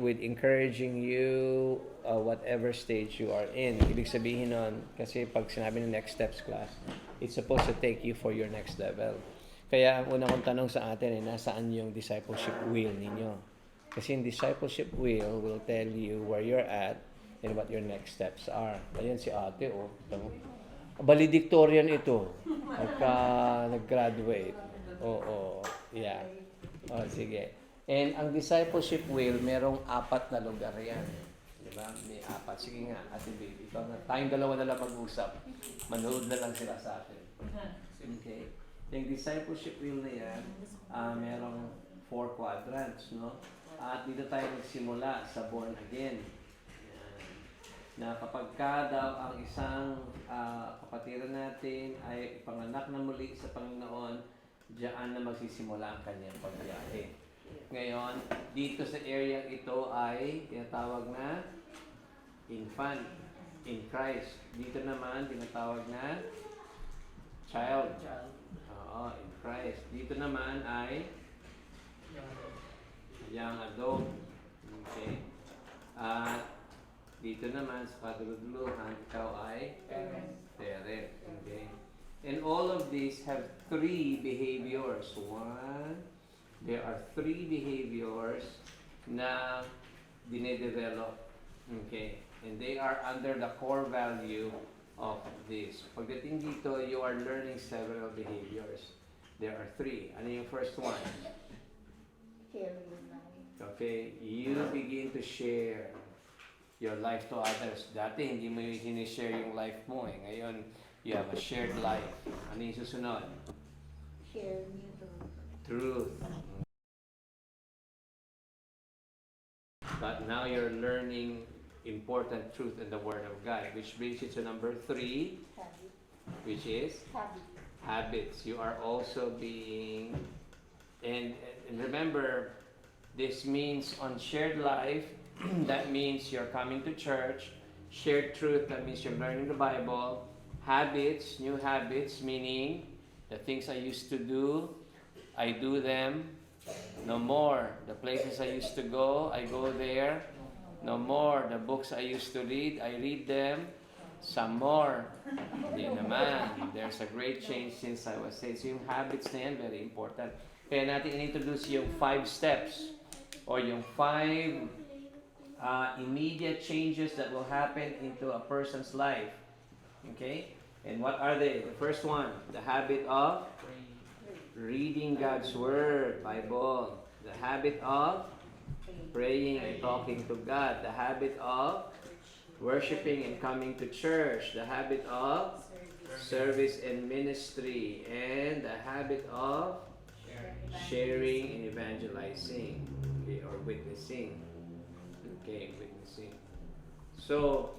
with encouraging you whatever stage you are in. Ibig sabihin nun, kasi pag sinabi ng next steps class, it's supposed to take you for your next level. Kaya ang una kong tanong sa atin nasaan yung discipleship wheel ninyo? Kasi yung discipleship wheel will tell you where you're at and what your next steps are. Ayan si ate, oh. Valedictorian ito. Nag-graduate. Oo, yeah. Oh, sige. And ang discipleship wheel, merong 4 na lugar yan. Diba? May 4. Sige nga, ate baby. Ikaw na. Tayong dalawa na lang mag-usap. Manood na lang sila sa atin. Okay. Yung discipleship wheel na yan, merong 4 quadrants, no? At dito tayo nagsimula sa born again. Yan. Na kapag ka daw ang isang kapatiran natin ay ipanganak na muli sa Panginoon, diyan na magsisimula ang kanyang pagbiyahe. Ngayon, dito sa area ito ay tinatawag na infant in Christ. Dito naman tinatawag na child. Oo, in Christ. Dito naman ay young adult. Okay. At dito naman sa kaduluduluhan, ikaw ay parent. Okay. And all of these have 3 behaviors. There are 3 behaviors na dinedevelop. Okay. And they are under the core value of this. Pagdating dito, you are learning several behaviors. There are 3. Ano yung first one? Share your life. Okay. You begin to share your life to others. Dati, hindi mo yung share yung life mo eh. Ngayon, you have a shared life. Ano yung susunod? Share your Truth. But now you're learning important truth in the Word of God, which brings you to number 3, habit. which is habits. You are also being, and remember, this means on shared life, that means you're coming to church. Shared truth, that means you're learning the Bible. Habits, new habits, meaning the things I used to do, I do them. No more. The places I used to go, I go there. No more. The books I used to read, I read them. Some more. Hindi naman. There's a great change since I was saved. So yung habits na yan, very important. Kaya natin in-introduce yung 5 steps or yung 5 immediate changes that will happen into a person's life. Okay? And what are they? The first one, the habit of reading God's Word, Bible. The habit of praying and talking to God. The habit of worshiping and coming to church. The habit of service and ministry. And the habit of sharing and evangelizing. Okay, or witnessing. Okay, witnessing. So,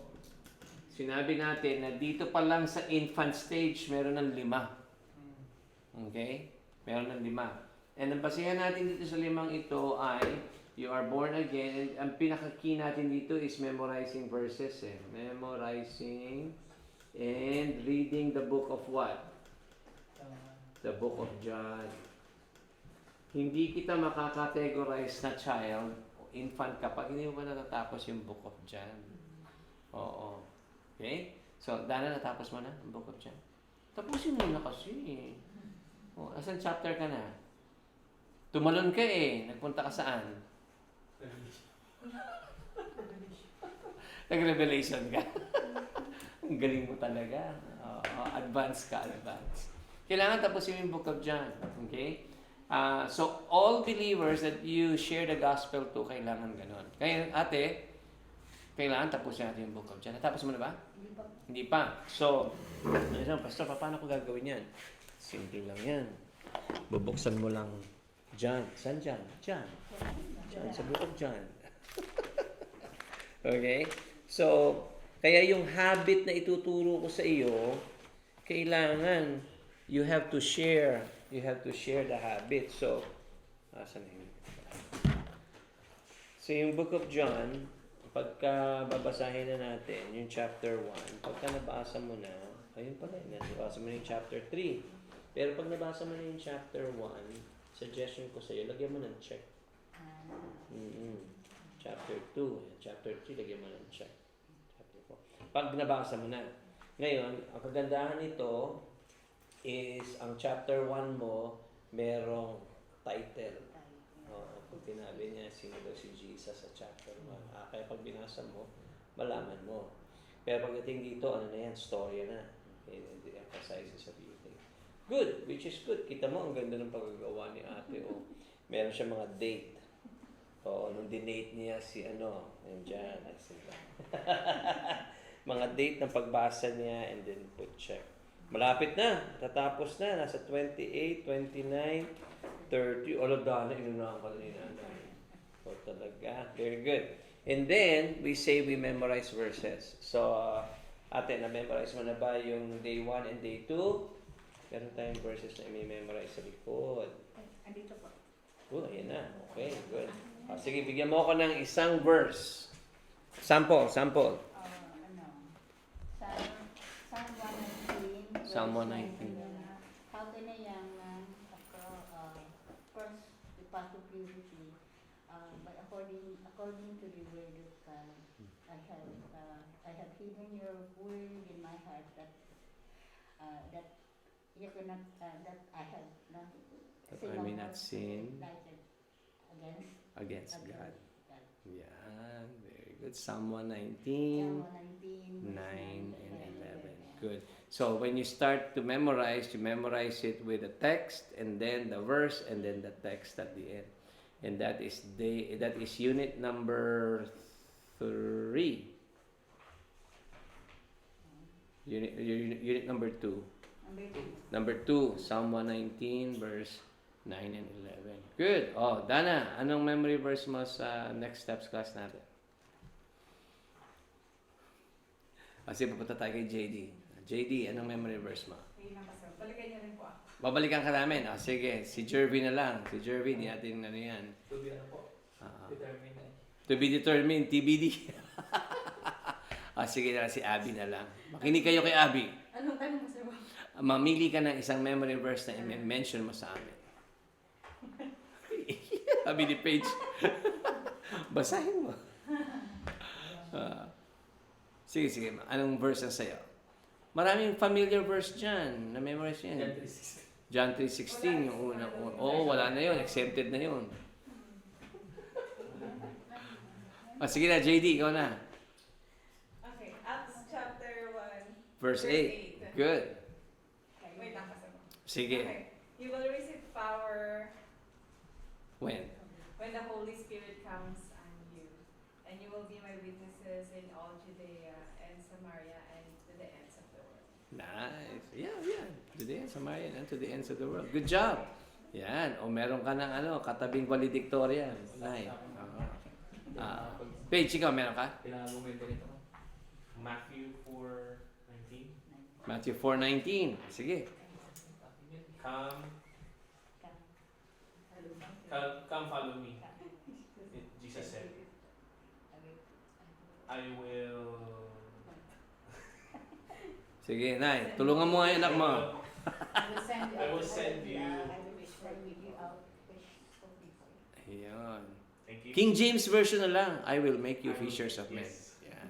sinabi natin na dito pa lang sa infant stage, meron ng 5. Okay? Meron ng 5. And ang basihan natin dito sa 5 ito ay, you are born again. And ang pinaka-key natin dito is memorizing verses. Memorizing and reading the book of what? The book of John. Hindi kita makakategorize na child o infant kapag hindi mo pa natatapos yung book of John. Oo. Okay? So, Dana, natapos mo na ang book of John? Tapusin mo na kasi. Oh, asan chapter ka na? Tumalon ka eh. Nagpunta ka saan? Nag-revelation ka. Ang galing mo talaga. Advance ka, advance. Kailangan tapusin mo yung book of John. Okay? So, all believers that you share the gospel to, kailangan ganun. Kaya, ate, kailangan tapusin natin yung book of John. Natapos mo na ba? Hindi pa. So, Pastor, paano ko gagawin yan? Simple lang yan. Bubuksan mo lang John. Saan John? John. John, sa book of John. Okay? So, kaya yung habit na ituturo ko sa iyo, kailangan you have to share. You have to share the habit. So, saan yun? So, yung book of John, pagka babasahin na natin, yung chapter 1, pagka nabasa mo na, ayun pala, nabasa mo na yung chapter 3. Pero pag nabasa mo na yung chapter 1, suggestion ko sa iyo, lagyan mo ng check. Chapter 2. Chapter 3, lagyan mo ng check. Chapter 4. Pag nabasa mo na. Ngayon, ang kagandahan nito is ang chapter 1 mo, merong title. Oo, kung tinabi niya, sino daw si Jesus sa chapter 1. Kaya pag binasa mo, malaman mo. Pero pagdating dito, ano na yan, story na. Okay, the emphasizes sa beauty. Good, which is good. Kita mo, ang ganda ng paggawa ni ate. O, meron siya mga date. O, nung dinate niya si ano, nandiyan, mga date ng pagbasa niya and then put check. Malapit na, tatapos na, nasa 28, 29, 30. Olo, Dana, inunahan ka na ni nanay. O, talaga. Very good. And then, we say we memorize verses. So, ate, na-memorize mo na ba yung day 1 and day 2? Meron tayong verses na i-memorize sa likod. Andito po. Oh, ayan na. Okay, good. Sige, bigyan mo ako ng isang verse. Sample. Psalm 119. Psalm 119. How can a young man first the path of purity, but according to the word of God, I have hidden your word in my heart that you cannot that I have not That I may not sin against against God. Yeah, very good. Psalm 119, 9 and 11. Good. So when you start to memorize, you memorize it with the text and then the verse and then the text at the end. And that is unit number 3. Unit number 2. Number 2, Psalm 119 verse 9 and 11. Good. Oh, Dana, anong memory verse mo sa next steps class natin? Kasi pupunta tayo kay JD. JD, anong memory verse mo? Balikan niyo rin po ako. Babalikan ka namin. Sige, si Jervy na lang. Si Jervy, di natin ano yan. To be ano po? Determined. To be determined, TBD. Sige na lang, si Abby na lang. Makinig kayo kay Abby. Anong tanong mo, sir? Mamili ka ng isang memory verse na i-mention mo sa amin. Abby ni Paige. Basahin mo. Sige. Anong verse ang sa'yo? Maraming familiar verse dyan. Na-memorize yan. John 3:16, yung una. Oo, wala na yun. Exempted na yun. Sige na, JD, ikaw na. Okay, Acts chapter 1. Verse 8. Good. Wait lang kasi. Sige. Okay. You will receive power When? when the Holy Spirit comes on you. And you will be my witnesses in all Judea and Samaria and to the ends of the world. Nice. Yeah. To the ends of Samaria and to the ends of the world. Good job. Yan. O meron ka ng katabing valedictorian. Nice. Paige, ikaw meron ka? Kailangan mo may ganito. Matthew 4:19. Matthew 4:19. Sige. Come follow me. Jesus said, I will... Sige, Nay. Tulungan mo nga yung anak mo. I will send you. Ayan. Thank you. King James Version na lang. I will make you fishers of men. Yes. Yan.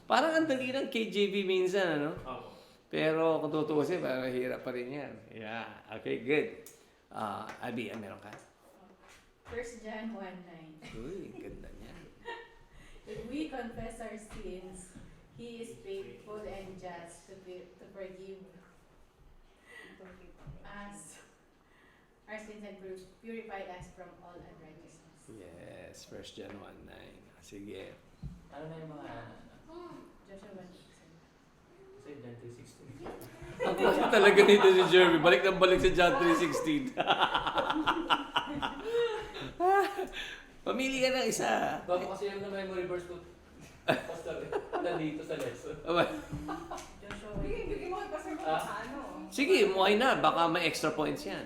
Parang ang dali ng KJV minsan, ano? Oh. Pero kung tutuusin, parang hirap pa rin yan. Yeah. Okay, good. Abby, meron ka? 1 John 1:9. Uy, ganda niya. If we confess our sins, He is faithful and just to forgive us our sins and purify us from all unrighteousness. Yes, 1 John 1:9. Sige. Ano na yung mga Joshua 1:6. Say John 3:16. Ang kulit talaga nito si Jeremy. Balik na balik sa John 3:16. Pamili ka ng isa. Bago kasi yung memory verse ko. Pastor, nandito sa lesson. Joshua 1:6. Bigay mo kasi mo sa ano. Sige, why not? Baka may extra points yan.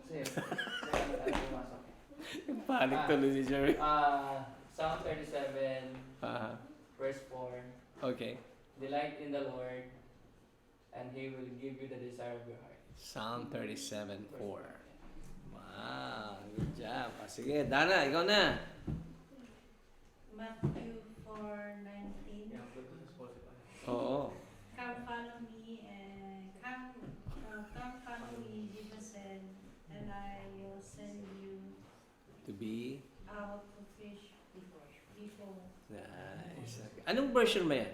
Kasi, pumasok. Yung panic tuloy si Jeremy. Psalm 37, Ah, verse 4. okay. Delight in the Lord, and He will give you the desire of your heart. Psalm 37:4. Wow, good job. Sige, Dana, ikaw na. Matthew 4:19. Yeah, good to Spotify. Oo. Come follow me and come follow me, Jesus said, and I will send you To be out to fish people. nice. Okay. Anong version mo yan?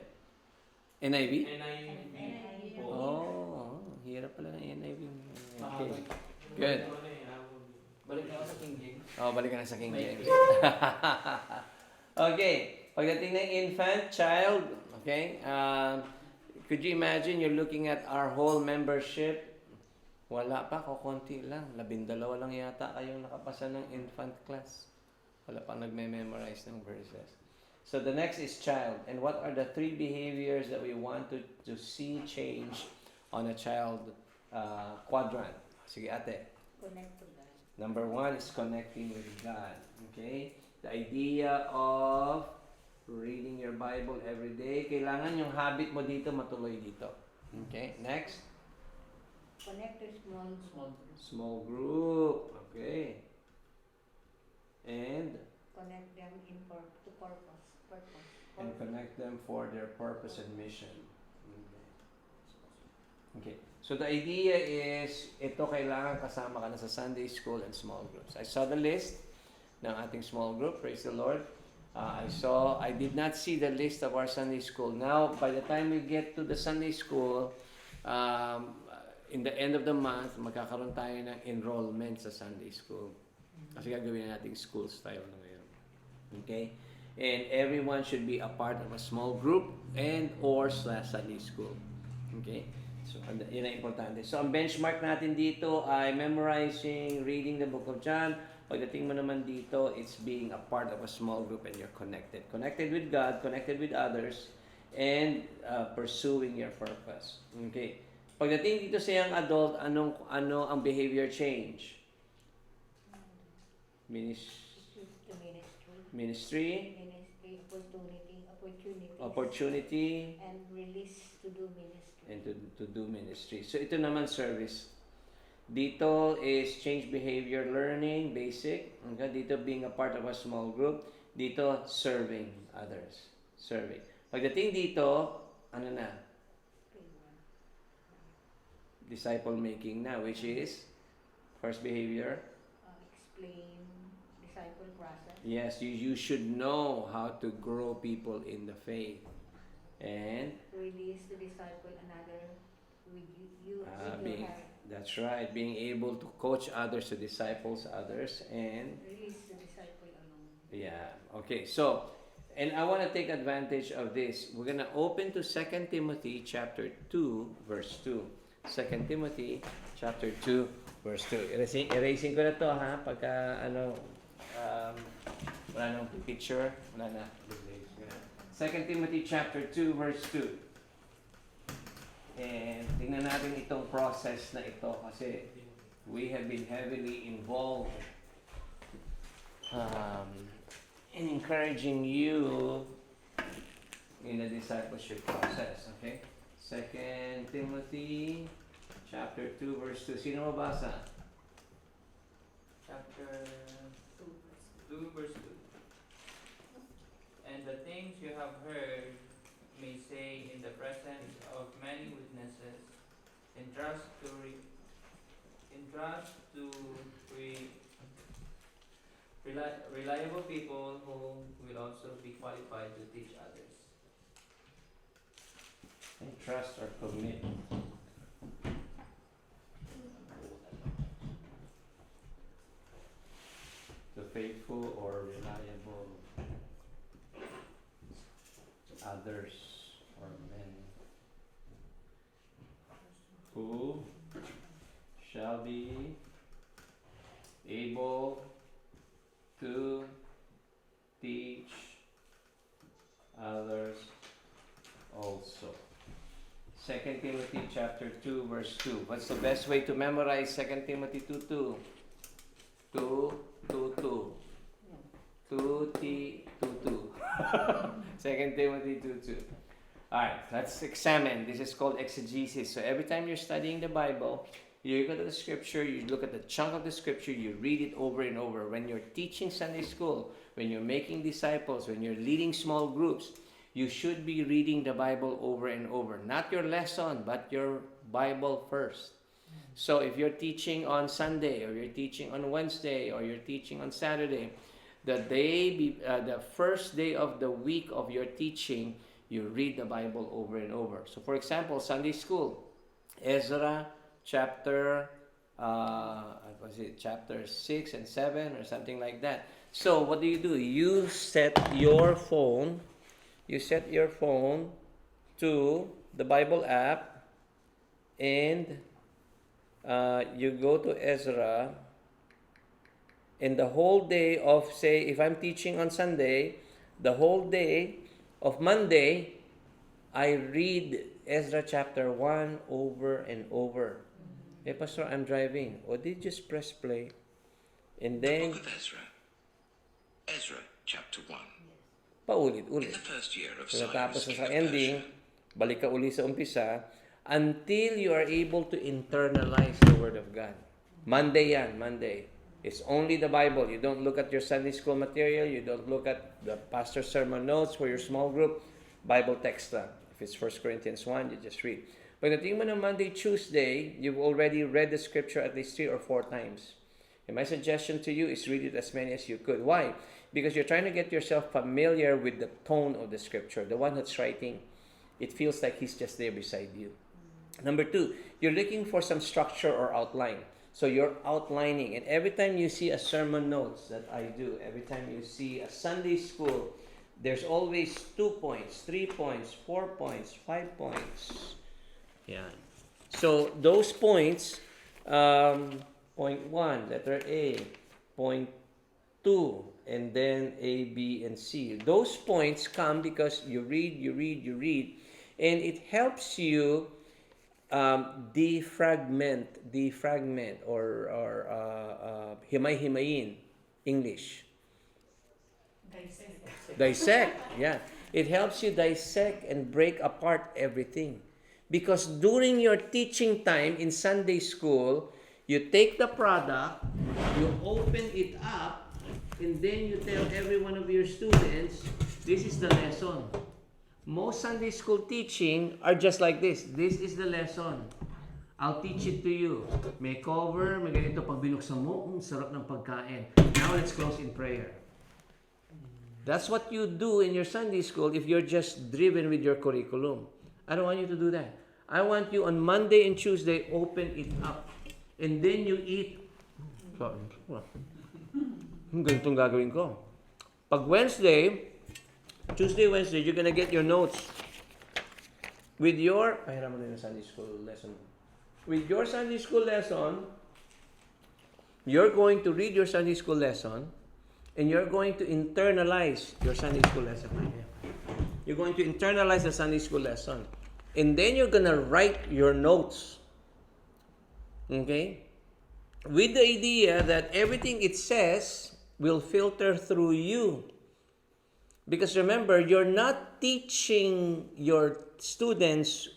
NIV? NIV. Oh, hirap pala ng NIV. Okay. Good. Balik na ako sa King James. Oh, balik ka na sa King James. Okay. Pagdating ng infant, child, okay? Could you imagine you're looking at our whole membership? Wala pa, kukunti lang. 12 lang yata kayong nakapasa ng infant class. Wala pa nagme-memorize ng verses. So the next is child. And what are the 3 behaviors that we want to see change on a child quadrant? Sige, ate. Connect to God. Number 1 is connecting with God. Okay? The idea of reading your Bible every day. Kailangan yung habit mo dito matuloy dito. Okay? Next. Connect to small group. Small group. Okay. And Connect them in to purpose. and connect them for their purpose and mission. Okay. So the idea is, ito kailangan kasama ka na sa Sunday school and small groups. I saw the list ng ating small group. Praise the Lord. I did not see the list of our Sunday school. Now, by the time we get to the Sunday school, in the end of the month, magkakaroon tayo ng enrollment sa Sunday school. Kasi gagawin na natin school style na ngayon. Okay? And everyone should be a part of a small group and or / Sunday school. Okay? So, yun ang importante. So, ang benchmark natin dito ay memorizing, reading the book of John. Pagdating mo naman dito, it's being a part of a small group and you're connected. Connected with God, connected with others, and pursuing your purpose. Okay? Pagdating dito sa young adult, ano ang behavior change? Ministry, opportunity, and release to do ministry. and to do ministry. So ito naman service. Dito is change behavior learning, basic. Okay? Dito being a part of a small group. Dito serving others. Serving. Pagdating dito, ano na? Disciple making na, which is first behavior. Explain disciple process. Yes, you should know how to grow people in the faith. And Release to disciple another with you with being, your heart. that's right, being able to coach others, to disciples others, and Release the disciple alone. yeah, okay. So, and I want to take advantage of this. We're gonna open to 2 Timothy chapter 2, verse 2. 2 Timothy chapter 2, verse 2. Erasing ko na to ha, pagka wala nang picture, wala na. 2 Timothy chapter 2, verse 2. And tingnan natin itong process na ito kasi we have been heavily involved in encouraging you in the discipleship process. Okay? 2 Timothy chapter 2, verse 2. Sino mabasa? Chapter 2, verse 2. And the things you have heard may say in the presence of many witnesses, entrust to reliable people who will also be qualified to teach others. And trust or commit. To faithful or reliable others or men who shall be able to teach others also. 2 Timothy chapter 2, verse 2. What's the best way to memorize 2 Timothy 2:2? 2, 2, 2. 2, 2. 2 Timothy 2:2. Alright, let's examine. This is called exegesis. So every time you're studying the Bible, You look at the scripture, you look at the chunk of the scripture, you read it over and over. When you're teaching Sunday school, when you're making disciples, when you're leading small groups, you should be reading the Bible over and over. Not your lesson, but your Bible first. So if you're teaching on Sunday, or you're teaching on Wednesday, or you're teaching on Saturday, the first day of the week of your teaching, you read the Bible over and over. So for example, Sunday school, Ezra chapter chapter 6 and 7 or something like that. So what do? You set your phone to the Bible app, and you go to Ezra, and the whole day of, say, if I'm teaching on Sunday, the whole day of Monday, I read Ezra chapter 1 over and over. Hey, Pastor, I'm driving. O, di just press play. And The then, book of Ezra. Ezra, chapter 1. In paulit-ulit. the first year of So, Cyrus, tapos king sa of ending, Persia, balik ka uli sa umpisa, until you are able to internalize the Word of God. Monday yan, Monday. It's only the Bible. You don't look at your Sunday school material. You don't look at the pastor's sermon notes for your small group. Bible text lang. If it's 1 Corinthians 1, you just read. Pagdating mo ng Monday, Tuesday, you've already read the scripture at least 3 or 4 times. And my suggestion to you is read it as many as you could. Why? Because you're trying to get yourself familiar with the tone of the scripture. The one that's writing, it feels like he's just there beside you. Number 2, you're looking for some structure or outline. So you're outlining. And every time you see a sermon notes that I do, every time you see a Sunday school, there's always 2 points, 3 points, 4 points, 5 points. Yeah. So those points, point 1, letter A, point 2, and then A, B, and C. Those points come because you read, and it helps you defragment or himay-himayin, English. Dissect, yeah. It helps you dissect and break apart everything. Because during your teaching time in Sunday school, you take the product, you open it up, and then you tell every one of your students, this is the lesson. Most Sunday school teaching are just like this. This is the lesson. I'll teach it to you. May cover, may ganito. Pag binuksan mo, sarap ng pagkain. Now let's close in prayer. That's what you do in your Sunday school if you're just driven with your curriculum. I don't want you to do that. I want you on Monday and Tuesday, open it up. And then you eat. Ganitong gagawin ko. Pag Tuesday, Wednesday, you're gonna get your notes. With your, pahiram mo na yung Sunday school lesson. With your Sunday school lesson, you're going to read your Sunday school lesson, and you're going to internalize your Sunday school lesson. You're going to internalize the Sunday school lesson. And then you're gonna write your notes. Okay? With the idea that everything it says will filter through you. Because remember, you're not teaching your students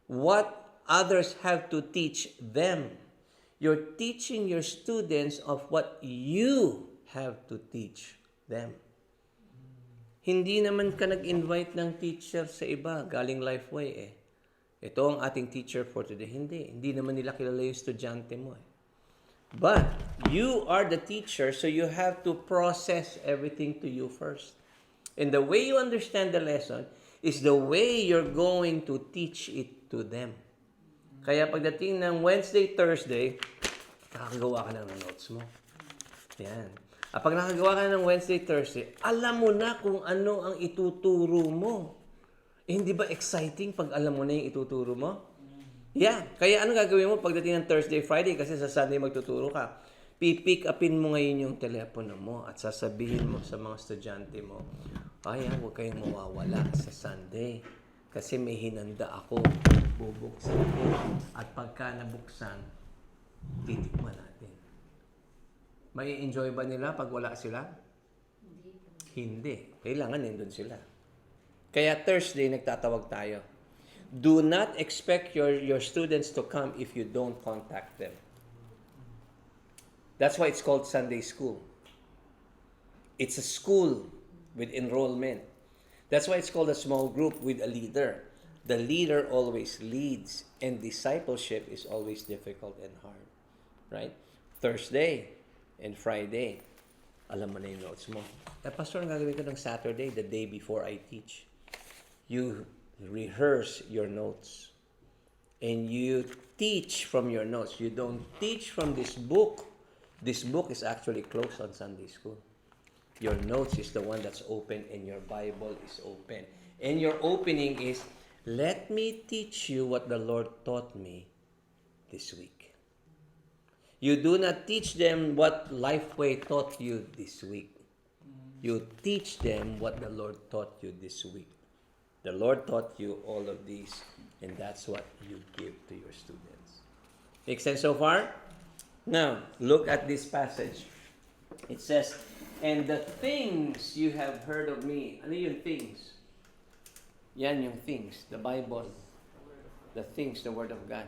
what others have to teach them. You're teaching your students of what you have to teach them. Hindi naman ka nag-invite ng teacher sa iba, galing Lifeway eh. Ito ang ating teacher for today. Hindi naman nila kilala yung estudyante mo eh. But you are the teacher, so you have to process everything to you first. And the way you understand the lesson is the way you're going to teach it to them. Kaya pagdating ng Wednesday, Thursday, nakakagawa ka na ng notes mo. Yan. At pag nakagawa ka ng Wednesday, Thursday, alam mo na kung ano ang ituturo mo. Eh, hindi ba exciting pag alam mo na yung ituturo mo? Yeah. Kaya ano gagawin mo pagdating ng Thursday, Friday? Kasi sa Sunday magtuturo ka. Pipick upin mo ngayon yung telepono mo at sasabihin mo sa mga estudyante mo, ay, huwag kayong mawawala sa Sunday. Kasi may hinanda ako. Bubuksan ko. At pagka nabuksan, titikman natin. May enjoy ba nila pag wala sila? Hindi. Kailangan nandun sila. Kaya Thursday, nagtatawag tayo. Do not expect your students to come if you don't contact them. That's why it's called Sunday school. It's a school with enrollment. That's why it's called a small group with a leader. The leader always leads, and discipleship is always difficult and hard. Right? Thursday and Friday, alam mo na yung notes mo. Pastor, ang gagawin ko ng Saturday, the day before I teach. You rehearse your notes. And you teach from your notes. You don't teach from this book. This book is actually closed on Sunday school. Your notes is the one that's open and your Bible is open. And your opening is, let me teach you what the Lord taught me this week. You do not teach them what Lifeway taught you this week. You teach them what the Lord taught you this week. The Lord taught you all of these, and that's what you give to your students. Make sense so far? Now, look at this passage. It says, and the things you have heard of me. Ano yung things? Yan yung things. The Bible. The things, the Word of God.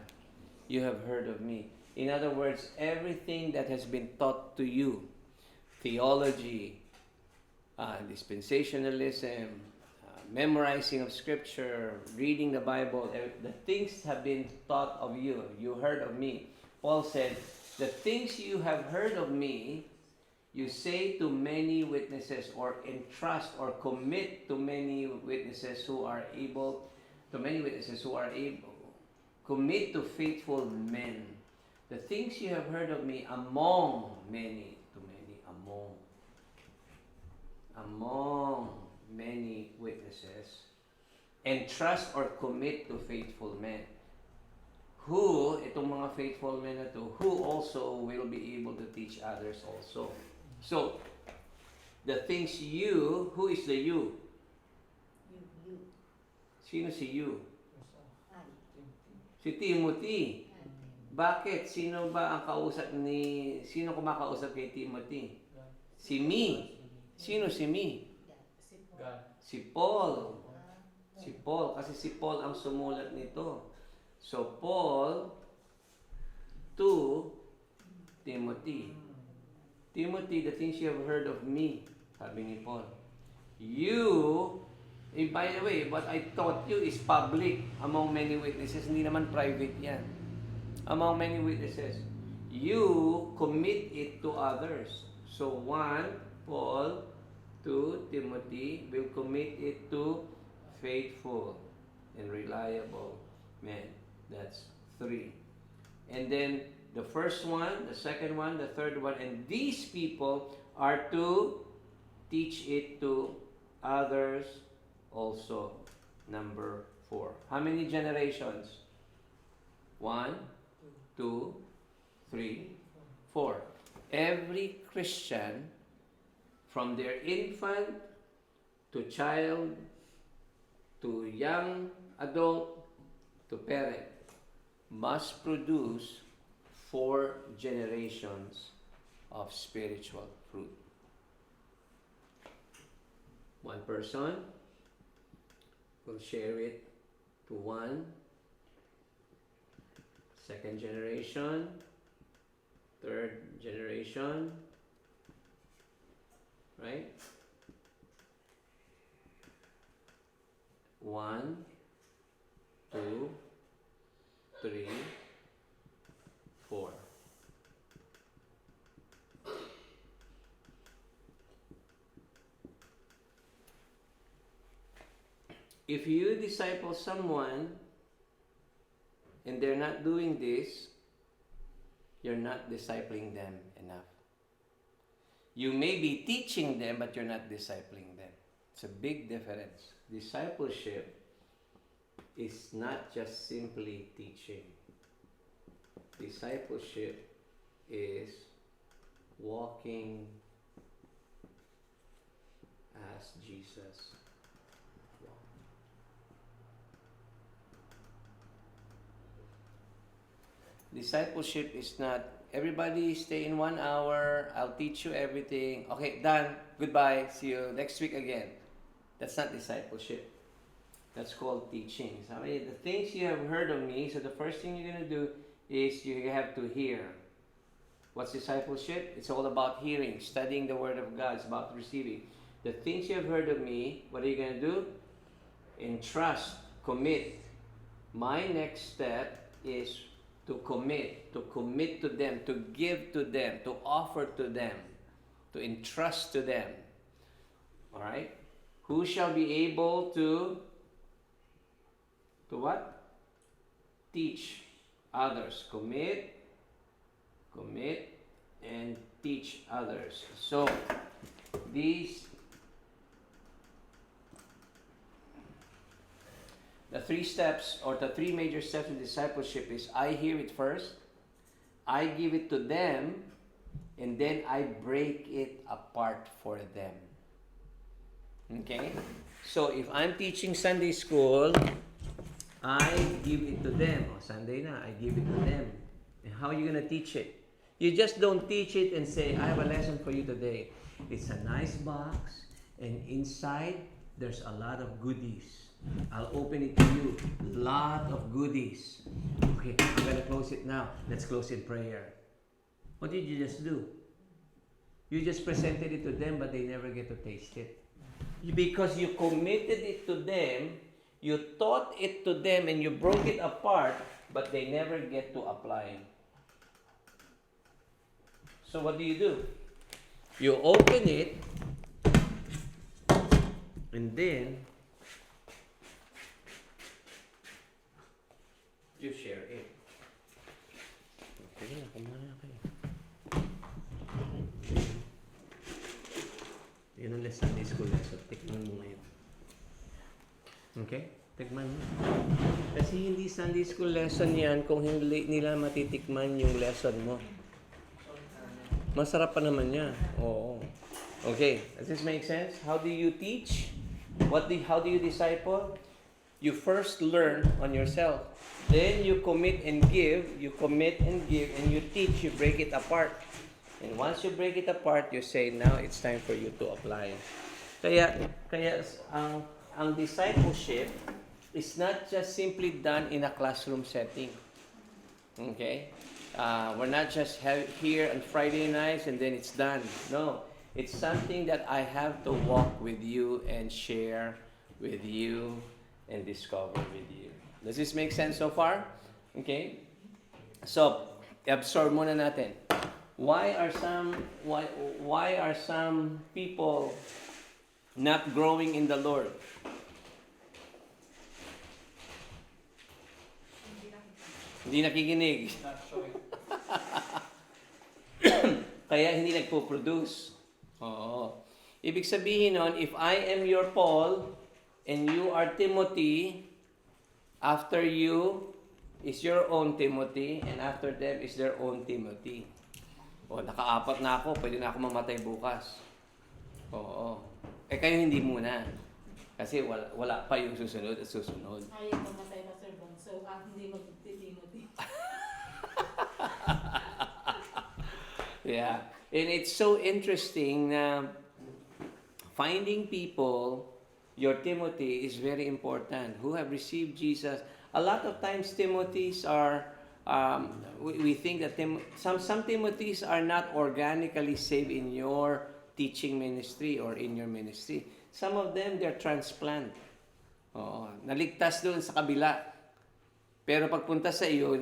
You have heard of me. In other words, everything that has been taught to you, theology, dispensationalism, memorizing of Scripture, reading the Bible, the things have been taught of you. You heard of me. Paul said, the things you have heard of me, you say to many witnesses, or entrust or commit to many witnesses who are able, commit to faithful men. The things you have heard of me among many witnesses, entrust or commit to faithful men. Who, itong mga faithful men na to, who also will be able to teach others also. So, the things you, who is the you? You. Sino si you? I. Si Timothy. Bakit? Sino ba ang sino kumakausap kay Timothy? Si me. Sino si me? God. Si Paul. Si Paul. Kasi si Paul ang sumulat nito. So, Paul to Timothy. Timothy, the things you have heard of me, sabi ni Paul. You, by the way, what I taught you is public among many witnesses. Hindi naman private yan. Among many witnesses. You commit it to others. So, Paul to Timothy will commit it to faithful and reliable men. That's 3. And then, the first one, the second one, the third one, and these people are to teach it to others also. Number 4. How many generations? 1, 2, 3, 4. Every Christian, from their infant to child to young adult to parent, must produce 4 generations of spiritual fruit. One person will share it to 1, second generation, third generation, right? 1, 2, 3, 4. If you disciple someone and they're not doing this, you're not discipling them enough. You may be teaching them, but you're not discipling them. It's a big difference. Discipleship is not just simply teaching. Discipleship is walking as Jesus walked. Discipleship is not, everybody stay in 1 hour, I'll teach you everything. Okay, done. Goodbye. See you next week again. That's not discipleship. That's called teaching. So, the things you have heard of me, so the first thing you're going to do is you have to hear. What's discipleship? It's all about hearing, studying the Word of God. It's about receiving. The things you have heard of me, what are you going to do? Entrust, commit. My next step is to commit to them, to give to them, to offer to them, to entrust to them. All right? Who shall be able to what? Teach others. Commit, and teach others. So, the 3 steps or the 3 major steps in discipleship is I hear it first, I give it to them, and then I break it apart for them. Okay? So if I'm teaching Sunday school, I give it to them. Sunday na, I give it to them. And how are you going to teach it? You just don't teach it and say, I have a lesson for you today. It's a nice box, and inside there's a lot of goodies. I'll open it to you. Lot of goodies. Okay, I'm gonna close it now. Let's close in prayer. What did you just do? You just presented it to them, but they never get to taste it. Because you committed it to them, you taught it to them, and you broke it apart, but they never get to apply. So what do? You open it, and then you share it. Okay, kumana kayo. Yun ang Sunday school lesson. Tikman mo ngayon. Okay? Tikman mo. Kasi hindi Sunday school lesson yan kung hindi nila matitikman yung lesson mo. Masarap pa naman yan. Oo. Okay. Does this make sense? How do you teach? How do you disciple? You first learn on yourself. Then you commit and give. You commit and give. And you teach. You break it apart. And once you break it apart, you say, now it's time for you to apply. Kaya ang discipleship is not just simply done in a classroom setting. Okay? We're not just here on Friday nights and then it's done. No. It's something that I have to walk with you and share with you and discover with you. Does this make sense so far? Okay? So, absorb muna natin. Why are some people not growing in the Lord? Hindi nakikinig. Not showing. Kaya hindi nagpo-produce. Oo. Ibig sabihin nun, if I am your Paul and you are Timothy, after you is your own Timothy, and after them is their own Timothy. O, naka-4 na ako, pwede na ako mamatay bukas. Oo. Kayo hindi muna. Kasi wala pa yung susunod at susunod. Ayaw mamatay pa, Sir Bon. So, hindi mag-Timothy. Yeah. And it's so interesting na finding people, your Timothy is very important, who have received Jesus. A lot of times Timothys are, we think that some Timothys are not organically saved in your teaching ministry or in your ministry. Some of them, they're transplant. Oo, naligtas doon sa kabila. Pero pagpunta sa iyo,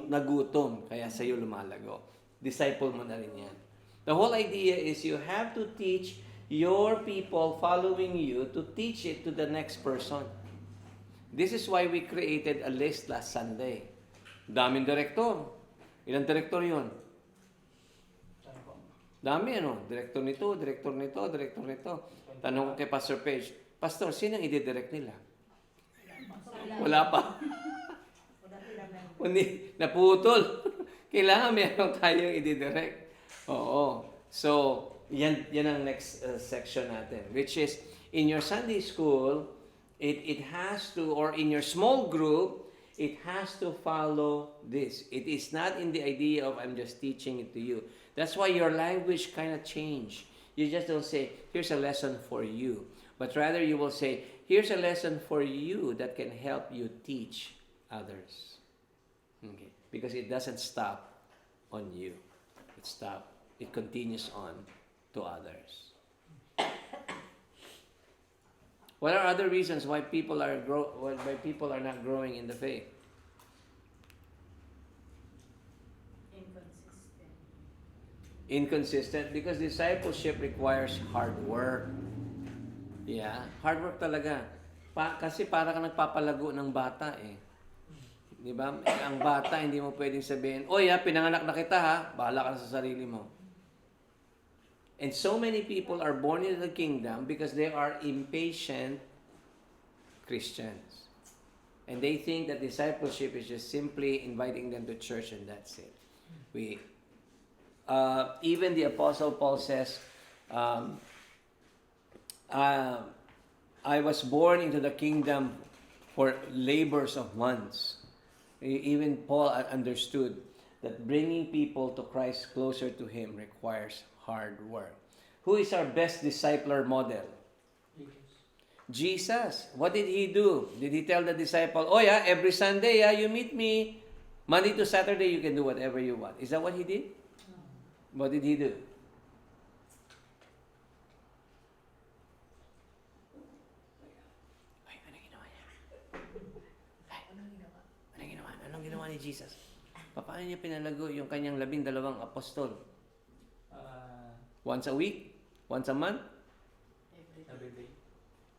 nagutom, kaya sa iyo lumalago. Disciple mo na rin yan. The whole idea is you have to teach your people following you to teach it to the next person. This is why we created a list last Sunday. Daming direktor. Ilang direktor yun? Dami Direktor nito, direktor nito, direktor nito. Tanong ko kay Pastor Page, Pastor, sino ang i-direct nila? Wala pa. Hindi, naputol. Kailangan meron tayong i-direct. Oo. So, yan ang next section natin. Which is, in your Sunday school, it has to, or in your small group, it has to follow this. It is not in the idea of I'm just teaching it to you. That's why your language kind of changed. You just don't say, here's a lesson for you. But rather you will say, here's a lesson for you that can help you teach others. Okay? Because it doesn't stop on you. It continues on to others. What are other reasons why people are not growing in the faith? Inconsistent because discipleship requires hard work. Yeah, hard work talaga. Kasi para ka nagpapalago ng bata eh. 'Di ba? Ang bata hindi mo pwedeng sabihin, "Oy, pinanganak na kita ha, bahala ka na sa sarili mo." And so many people are born into the kingdom because they are impatient Christians. And they think that discipleship is just simply inviting them to church and that's it. Even the Apostle Paul says, I was born into the kingdom for labors of months. Even Paul understood that bringing people to Christ closer to Him requires hard work. Who is our best discipler model? Jesus. What did He do? Did He tell the disciple, "Oh yeah, every Sunday, you meet me. Monday to Saturday, you can do whatever you want." Is that what He did? What did He do? Ay, anong ginawa niya? Anong ginawa ni Jesus? Paano niya pinalago yung kanyang 12 apostol? Once a week? Once a month? Every day.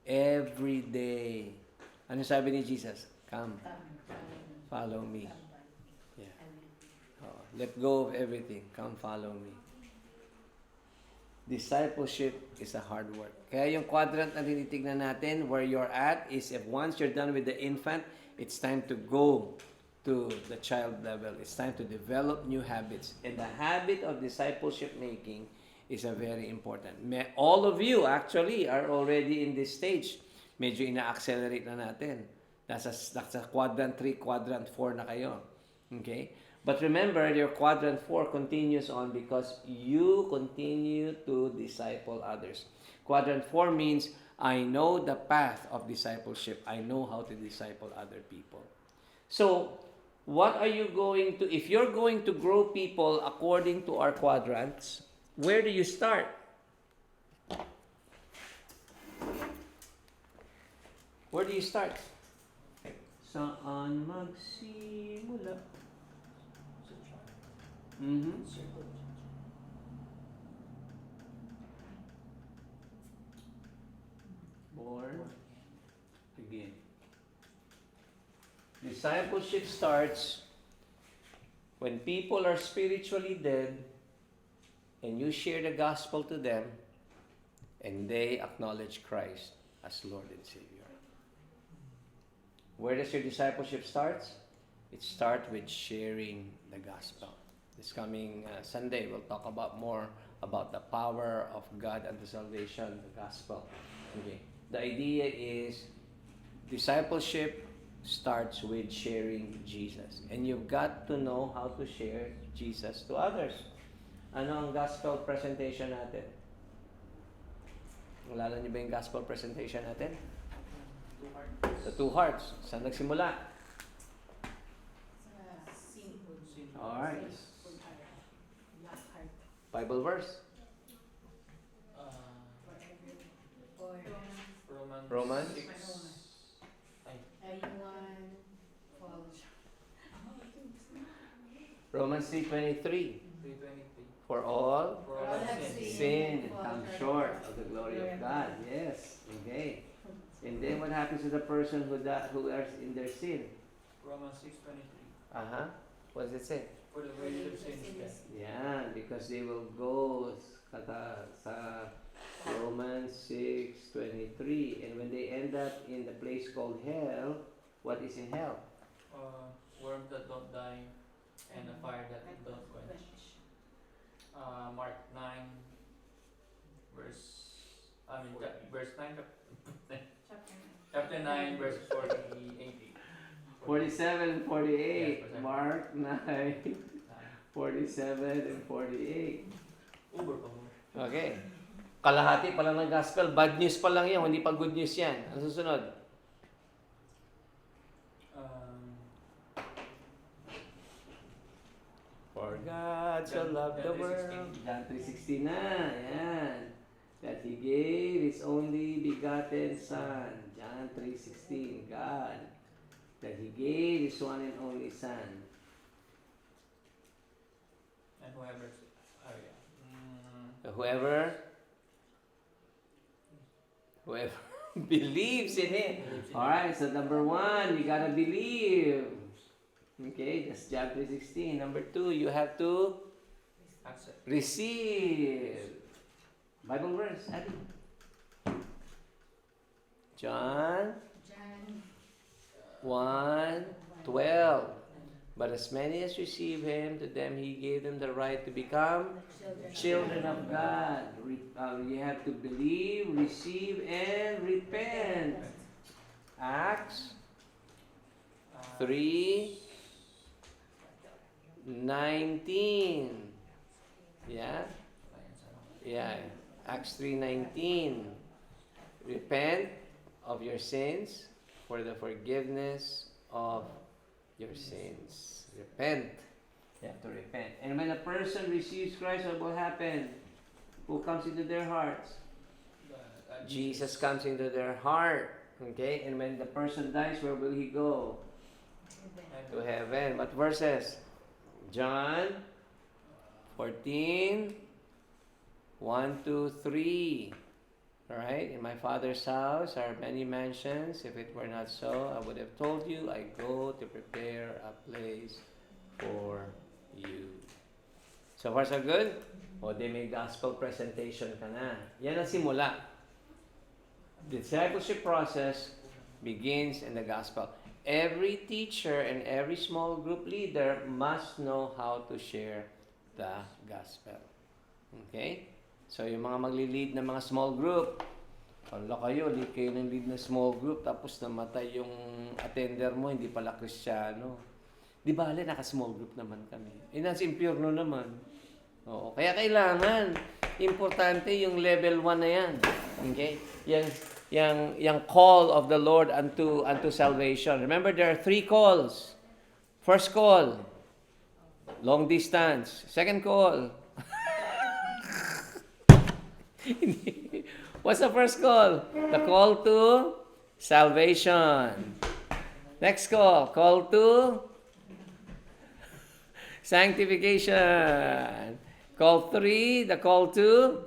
Every day. Ano sabi ni Jesus? Come, follow me. Yeah. Let go of everything. Come follow me. Discipleship is a hard work. Kaya yung quadrant na tinitignan natin, where you're at is if once you're done with the infant, it's time to go to the child level. It's time to develop new habits. And the habit of discipleship making is a very important. All of you actually are already in this stage. Medyo ina-accelerate na natin. Nasa quadrant 3, quadrant 4 na kayo. Okay? But remember, your quadrant 4 continues on because you continue to disciple others. Quadrant 4 means, I know the path of discipleship. I know how to disciple other people. So, what are you going to, if you're going to grow people according to our quadrants, where do you start? Where do you start? Saan magsimula? Born again. Discipleship starts when people are spiritually dead and you share the gospel to them and they acknowledge Christ as Lord and Savior. Where does your discipleship start? It starts with sharing the gospel. This coming Sunday, we'll talk about more about the power of God and the salvation, the gospel. Okay. The idea is discipleship starts with sharing Jesus. And you've got to know how to share Jesus to others. Ano ang gospel presentation natin? Nalala niyo ba yung gospel presentation natin? The two hearts. Saan nagsimula? Alright. Bible verse. Romans. 6. Romans 3:23. 3:23. For all For all have sin and come short of the glory of God. Yes. Okay. And then what happens to the person who are in their sin? Romans 6:23. What does it say? For the wages of sin is death. Yeah, because they will go sa Romans 6:23, and when they end up in the place called hell, what is in hell? Worms that don't die and a fire that don't quench. Mark 9, verse 9, chapter 9, verse 48. 47 and 48. Yes, Mark 9, 47 and 48. Uber pa mo. Okay. Kalahati pa lang ng gospel. Bad news pa lang yan. Hindi pa good news yan. Ang susunod. For God so loved the world. John 3:16 na. Yan. That He gave His only begotten Son. John 3:16. God. That He gave His one and only Son. And whoever, Whoever believes in Him. Alright, so number 1, you gotta believe. Okay, that's John 3:16. Number 2, you have to accept. receive. Bible verse, Abby. John 1:12. But as many as receive Him, to them He gave them the right to become children of God. You have to believe, receive, and repent. Acts 3:19. Yeah? Yeah. Acts 3:19. Repent of your sins for the forgiveness of your sins. Repent. You have to repent. And when a person receives Christ, what will happen? Who comes into their hearts? Jesus comes into their heart. Okay? And when the person dies, where will he go? To heaven. What verses? John 14, 1, 2, 3. Alright? In my Father's house are many mansions. If it were not so, I would have told you, I go to prepare a place for you. So far, so good? O, di may gospel presentation ka na. Yan ang simula. The discipleship process begins in the gospel. Every teacher and every small group leader must know how to share the gospel. Okay? So, yung mga magli-lead ng mga small group, wala kayo, lead kayo ng lead ng small group, tapos namatay yung attender mo, hindi pala Kristiyano. Di ba, naka-small group naman kami. Nasa impyerno naman. Oo. Kaya kailangan, importante yung level 1 na yan. Okay? Yung call of the Lord unto salvation. Remember, there are 3 calls. First call, long distance. Second call, what's the first call? The call to salvation. Next call to sanctification. Call 3, the call to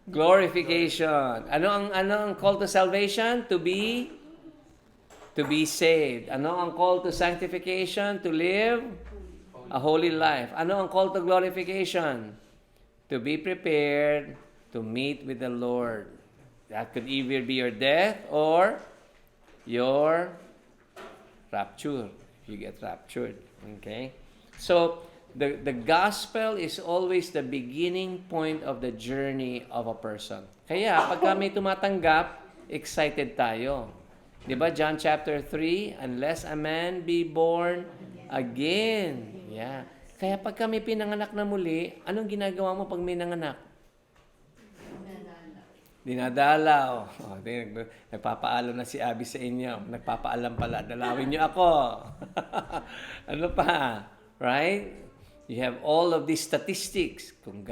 glorification. Ano ang call to salvation? To be saved. Ano ang call to sanctification? To live a holy life. Ano ang call to glorification? To be prepared to meet with the Lord. That could either be your death or your rapture. If you get raptured. Okay? So, the gospel is always the beginning point of the journey of a person. Kaya, pagka may tumatanggap, excited tayo. Diba, John chapter 3, unless a man be born again. Yeah. Kaya pag kami pinanganak na muli, anong ginagawa mo pag may nanganak? Dinadalaw. Nagpapaalam na si Abby sa inyo. Nagpapaalam pala. Dalawin niyo ako. Ano pa? Right? You have all of these statistics. Kung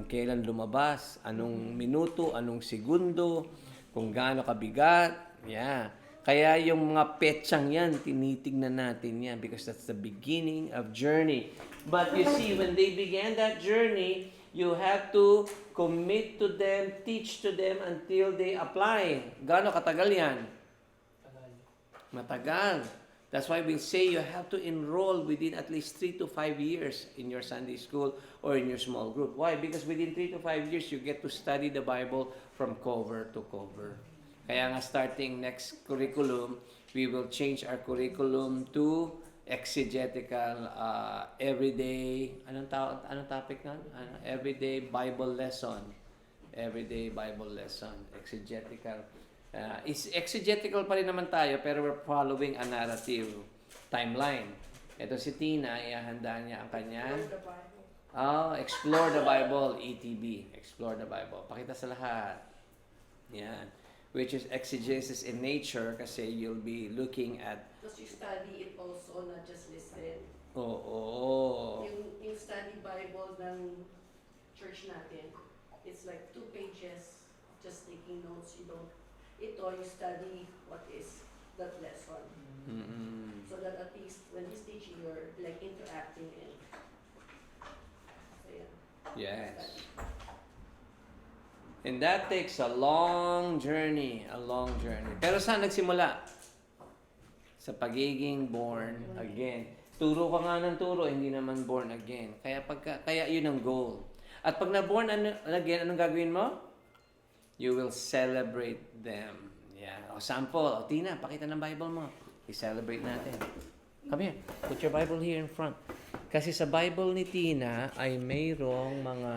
kailan lumabas, anong minuto, anong segundo, kung gaano kabigat. Yeah. Kaya yung mga petsang yan, tinitignan natin yan because that's the beginning of journey. But you see, when they began that journey, you have to commit to them, teach to them until they apply. Gaano katagal yan? Matagal. That's why we say you have to enroll within at least 3 to 5 years in your Sunday school or in your small group. Why? Because within 3 to 5 years, you get to study the Bible from cover to cover. Kaya nga starting next curriculum, we will change our curriculum to exegetical everyday, anong topic na? Everyday Bible lesson. Everyday Bible lesson. Exegetical. It's exegetical pa rin naman tayo, pero we're following a narrative timeline. Ito si Tina, ihahanda niya ang kanyang Explore the Bible, ETB. Explore the Bible. Pakita sa lahat. Yan. Which is exegesis in nature kasi you'll be looking at Because you study it also, not just listen. Oo. Yung study Bible ng church natin, it's like 2 pages, just taking notes. You don't, ito, you study what is that lesson. Mm-mm. So that at least when he's teaching, you're like interacting and so yeah. Yes. Study. And that takes a long journey. Pero saan nagsimula? Sa pagiging born again. Turo ka nga ng turo, hindi naman born again. Kaya yun ang goal. At pag na-born again, anong gagawin mo? You will celebrate them. Yeah. O sample, Tina, pakita ng Bible mo. I-celebrate natin. Come here. Put your Bible here in front. Kasi sa Bible ni Tina ay mayroong mga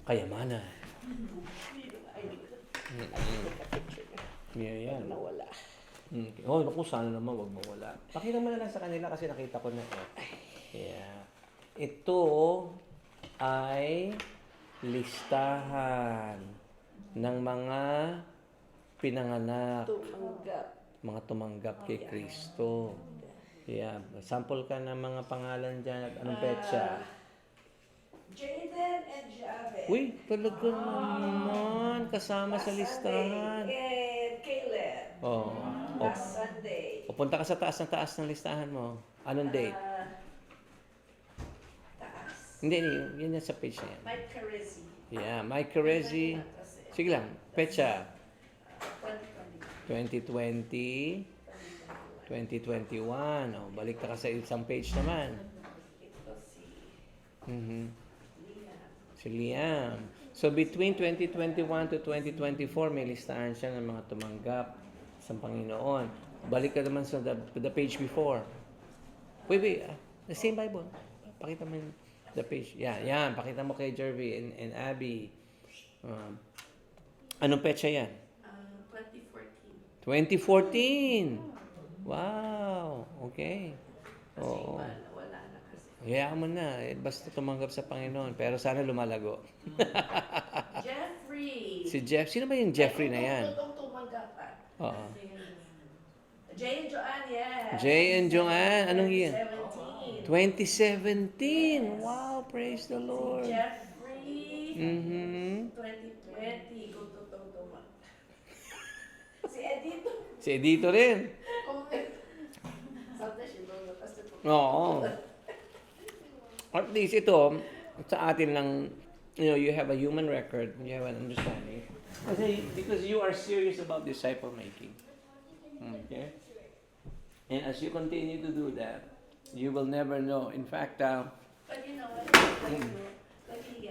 kayamanan. Yeah, yan. Nawala. Okay. Oh, naku, sana naman wag mawala. Pakita mo na lang sa kanila kasi nakita ko na Yeah. Ito ay listahan ng mga pinanganak, mga tumanggap kay Kristo. Yeah. Sample ka ng mga pangalan dyan. Anong petsa? Jaden and Javed. Uy, talaga naman. Kasama sa listahan. And Caleb. Oh. Last Sunday. Pupunta ka sa taas ng listahan mo. Anong date? Taas. Hindi, yun sa page na yan. Mike Carezzi. Yeah, Mike Carezzi. Sige lang, petsa. 2020, 2021. Oh, balik ka sa isang page naman. Ito si Mhm. Liam. Si Liam. So, between 2021 to 2024, may listahan siya ng mga tumanggap sa Panginoon. Balik ka naman sa the page before. Wait. The same Bible. Pakita mo yung the page. Yan. Pakita mo kay Jervy and Abby. Anong petsa yan? 2014. 2014. Wow. Okay. Kasi Oo. wala na kasi. Hayaan mo na. Basta tumanggap sa Panginoon. Pero sana lumalago. Jeffrey. Si Jeff. Sino ba yung Jeffrey na yan? Itong tumanggapan. Oo. Jay and Joanne, yes. Jay and Joanne. Anong year? 2017. 2017. Wow. Praise the Si Lord. Jeffrey. Mhm. 2020. Go to Totoma. Si Edito. Si Edito rin. Sometimes you don't know. Kasi Oo. At least ito, sa atin lang, you have a human record, you have an understanding. Kasi, because you are serious about disciple making. Okay? And as you continue to do that, you will never know. In fact, But you know what? When he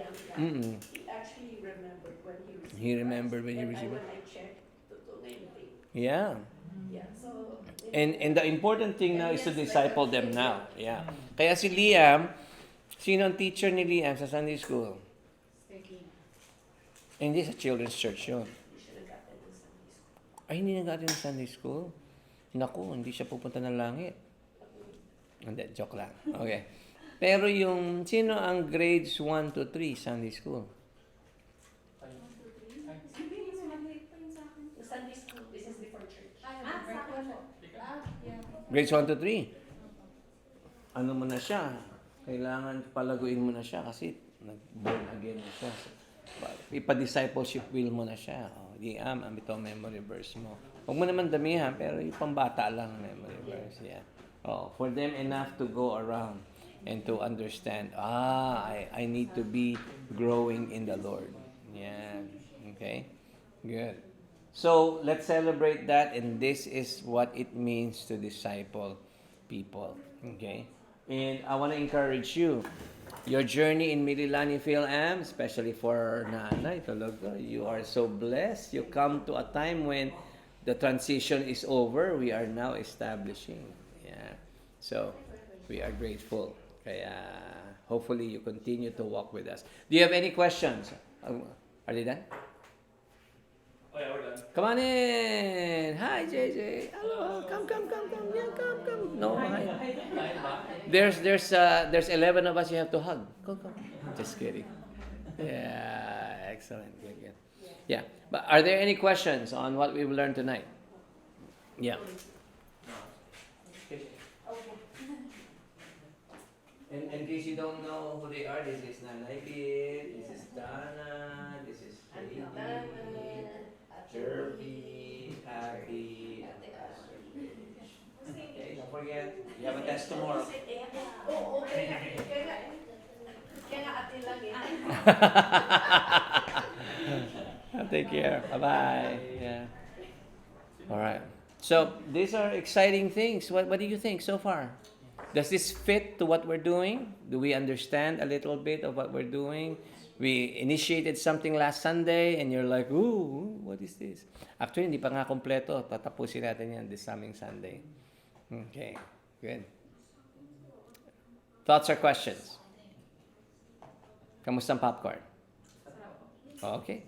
actually remembered when he received He remembered when he Christ. received And when I checked, totoo na yung date. yeah. Yeah, so... And the important thing now is to disciple them now. Yeah. Kaya si Liam, sino ang teacher ni Liam sa Sunday school? Hindi sa children's church yun. You should have gotten in Sunday school. Ay, hindi nag-atin ng Sunday school? Naku, hindi siya pupunta ng langit. Hindi, joke lang. Okay. Pero yung, sino ang grades 1 to 3 Sunday school? The Sunday school, this is before church. Grades 1 to 3. Ano mo na siya? Kailangan palaguin mo na siya kasi nag-born again na siya. Ipa-discipleship will mo na siya. Liam, ito memory verse mo. Huwag mo naman damihan, pero yung pambata lang memory verse. Yeah. For them enough to go around and to understand, I need to be growing in the Lord. Yeah. Okay? Good. So, let's celebrate that, and this is what it means to disciple people. Okay? And I want to encourage you, your journey in Mililani PhilAm, especially for Nanay, talaga, you are so blessed. You come to a time when the transition is over. We are now establishing. Yeah. So, we are grateful. Kaya, hopefully, you continue to walk with us. Do you have any questions? Are they done? Oh yeah, we're done. Come on in. Hi, JJ. Hello. Come. Yeah, come. No, hi. There's 11 of us you have to hug. Go. Just kidding. Yeah, excellent. Good. Yeah. But are there any questions on what we've learned tonight? Yeah. And in case you don't know who they are, this is Nanay Bit, this is Dana, this is Shady, Jerby, Abby, and Pastor Rich. Okay, don't forget, you have a test tomorrow. Oo, kaya nga atin lang eh. Take care. Bye-bye. Yeah. All right. So, these are exciting things. What do you think so far? Does this fit to what we're doing? Do we understand a little bit of what we're doing? We initiated something last Sunday and you're like, ooh, what is this? Actually, hindi pa nga kompleto. Tatapusin natin yan this coming Sunday. Okay, good. Thoughts or questions? Kamusta ang popcorn? Okay.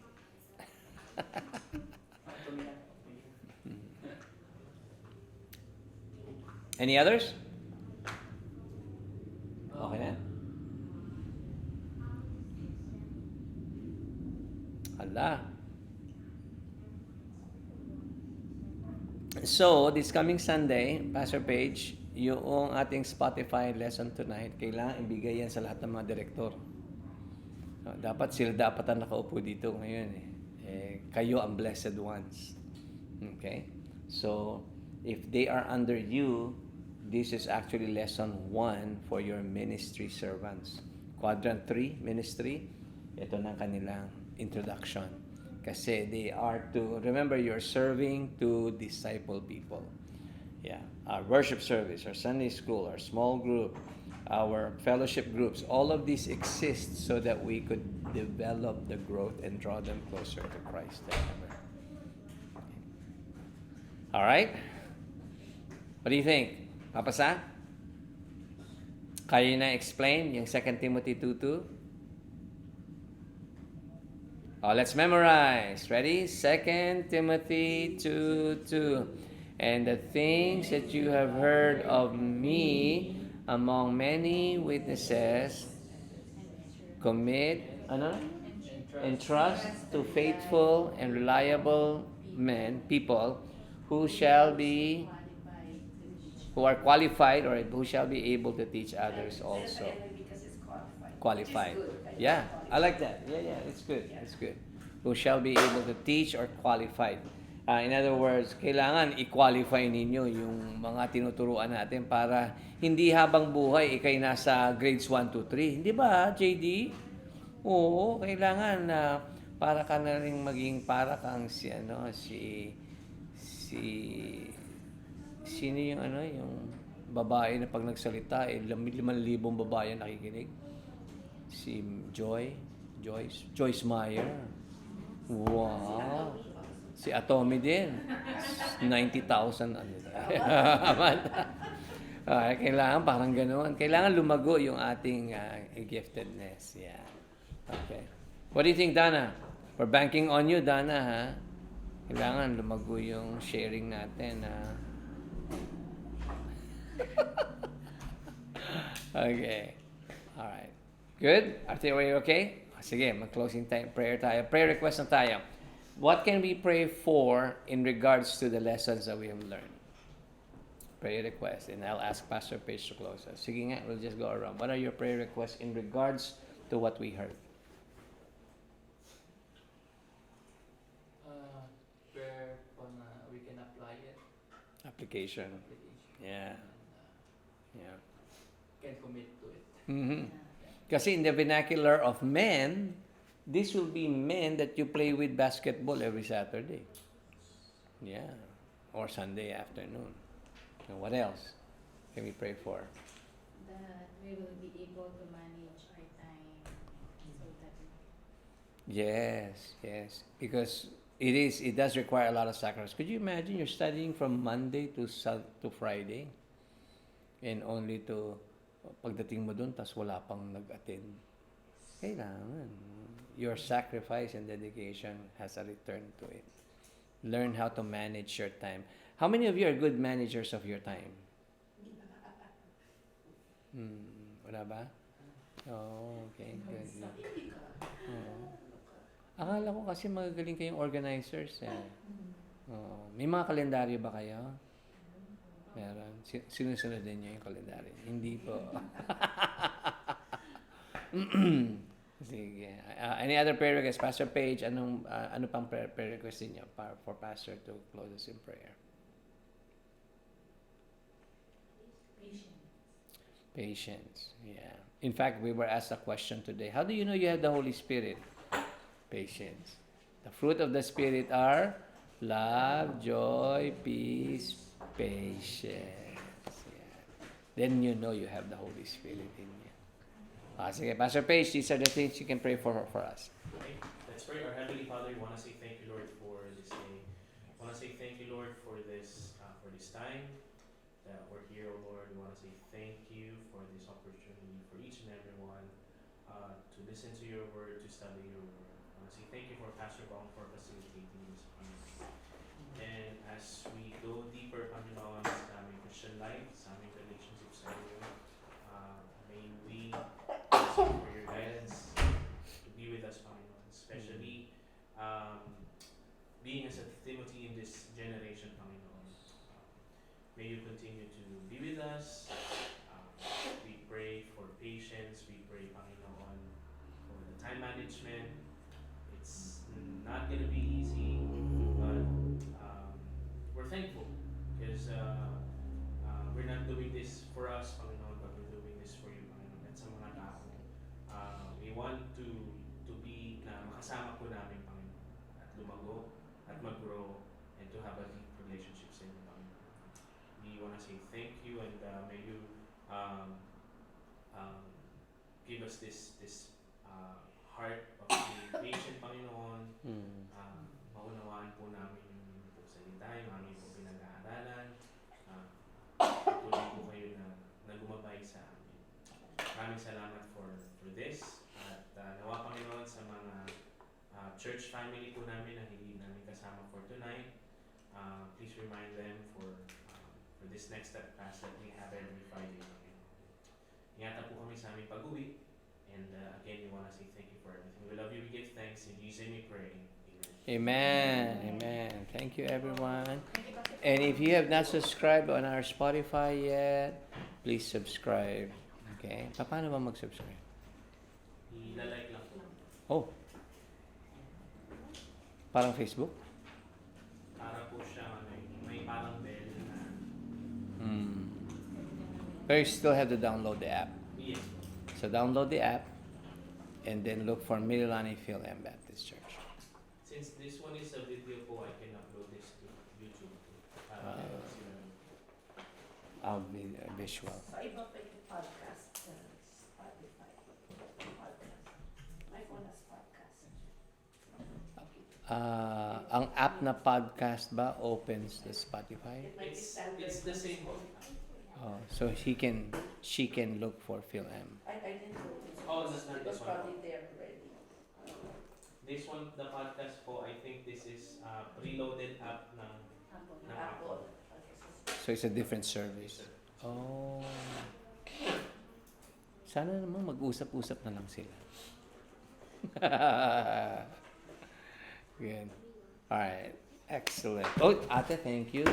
Any others? Okay na. Hala. So, this coming Sunday, Pastor Page, yung ating Spotify lesson tonight, kailangan ibigay yan sa lahat ng mga direktor. Dapat sila ang nakaupo dito ngayon kayo ang blessed ones. Okay? So, if they are under you, this is actually lesson 1 for your ministry servants. Quadrant 3, ministry, ito na kanilang introduction. Kasi they are to, remember, you're serving to disciple people. Yeah. Our worship service, our Sunday school, our small group, our fellowship groups, all of these exist so that we could develop the growth and draw them closer to Christ than ever. All right? What do you think? Papasa? Kaya na explain yung 2 Timothy 2:2? Let's memorize. Ready? 2 Timothy 2:2. And the things that you have heard of me among many witnesses, commit, entrust to faithful and reliable people who are qualified or who shall be able to teach others also. Because it's Qualified. Which is good. Yeah, I like that. Yeah, it's good. It's good. Who shall be able to teach or qualified. In other words, kailangan i-qualify ninyo yung mga tinuturuan natin para hindi habang buhay ikay nasa grades 1 to 3. Hindi ba, JD? Oo, kailangan na para ka na rin maging para kang sino yung yung babae na pag nagsalita 5,000 babae ang nakikinig. Si Joyce Meyer. Wow. Si Atomy din. 90,000 kailangan parang ganoon. Kailangan lumago yung ating giftedness. Yeah. Okay. What do you think, Dana? We're banking on you, Dana, ha? Kailangan lumago yung sharing natin, ha? Okay. All right. Good? Are you okay? Sige, mag-closing time. Prayer tayo. Prayer request na tayo. What can we pray for in regards to the lessons that we have learned? Prayer request. And I'll ask Pastor Page to close us. Sige nga, we'll just go around. What are your prayer requests in regards to what we heard? Prayer we can apply it. Application. Yeah. Yeah. Can commit to it. Mm-hmm. Kasi in the vernacular of men, this will be men that you play with basketball every Saturday. Yeah. Or Sunday afternoon. And what else can we pray for? That we will be able to manage our time so that Yes. Because it does require a lot of sacrifice. Could you imagine you're studying from Monday to Friday and only to pagdating mo dun tas wala pang nag-attend. Kailangan your sacrifice and dedication has a return to it. Learn how to manage your time. How many of you are good managers of your time? Wala ba? Oh, okay. Good. Hindi ka. Oo. Akala ko kasi magagaling kayong organizers eh. Oo. May mga kalendaryo ba kayo? Meron. Sinusunod din niyo yung kalendaryo. Hindi po. Sige. Any other prayer request? Pastor Page, ano pang prayer request niyo for Pastor to close us in prayer? Patience. Yeah. In fact, we were asked a question today. How do you know you have the Holy Spirit? Patience. The fruit of the Spirit are love, joy, peace, patience. Yeah. Then you know you have the Holy Spirit in you. Sige, Pastor Page, these are the things you can pray for us. Okay, let's pray. Our Heavenly Father, we want to say thank you, Lord, for this day. We want to say thank you, Lord, for this time that we're here, oh Lord. We want to say thank you for this opportunity for each and every one to listen to your word, to study your word. I want to say thank you for Pastor Bong for facilitating this. And as we go deeper, Panginoon, sa aming Christian life, sa aming relationships sa iyo, may we ask you for your guidance to be with us, Panginoon, especially being as a Timothy in this generation, Panginoon. May you continue to be with us. We pray for patience. We pray, Panginoon, for the time management. It's not going to be easy, but we're thankful because we're not doing this for us, Panginoon, but we're doing this for you, Panginoon, at sa mga tao. We want to be na makasama po namin, Panginoon, at lumago, at mag-grow, and to have a deep relationship sa inyo, Panginoon. We want to say thank you, and may you give us this heart of being patient, Panginoon. Maunawaan po namin yung po salita, yung aming po pinag-aaralan. Patuloy po kayo na gumabay sa amin. Maraming salamat for this. At nawa, Panginoon, sa mga church family po namin na hindi namin kasama for tonight. Please remind them for this next step class that we have every Friday. Ingatan po kami sa aming pag-uwi. And again, we want to say thank you for everything. We love you, we give thanks. In Jesus' name we pray. Amen. Amen. Thank you, everyone. And if you have not subscribed on our Spotify yet, please subscribe. Okay? Paano ba mag-subscribe? I-like lang po. Oh. Parang Facebook? Para po siya, may parang bell na. But you still have to download the app. Yes. So download the app and then look for Mililani Phil-M Baptist Church. Since this one is a video po, I can upload this to YouTube. I'll be visual. Sa iba pa yung podcast sa Spotify. Podcast. My phone has podcast. Ang app na podcast ba opens the Spotify? It might be standard. It's the same one. Oh, so she can look for Phil-M. I didn't know this. Oh, that's not It was this one. probably there already. This one, the podcast po, I think this is preloaded app ng Apple. So it's a different service. Oh. Sana naman mag-usap-usap na lang sila. Good. All right. Excellent. Oh, ate, thank you.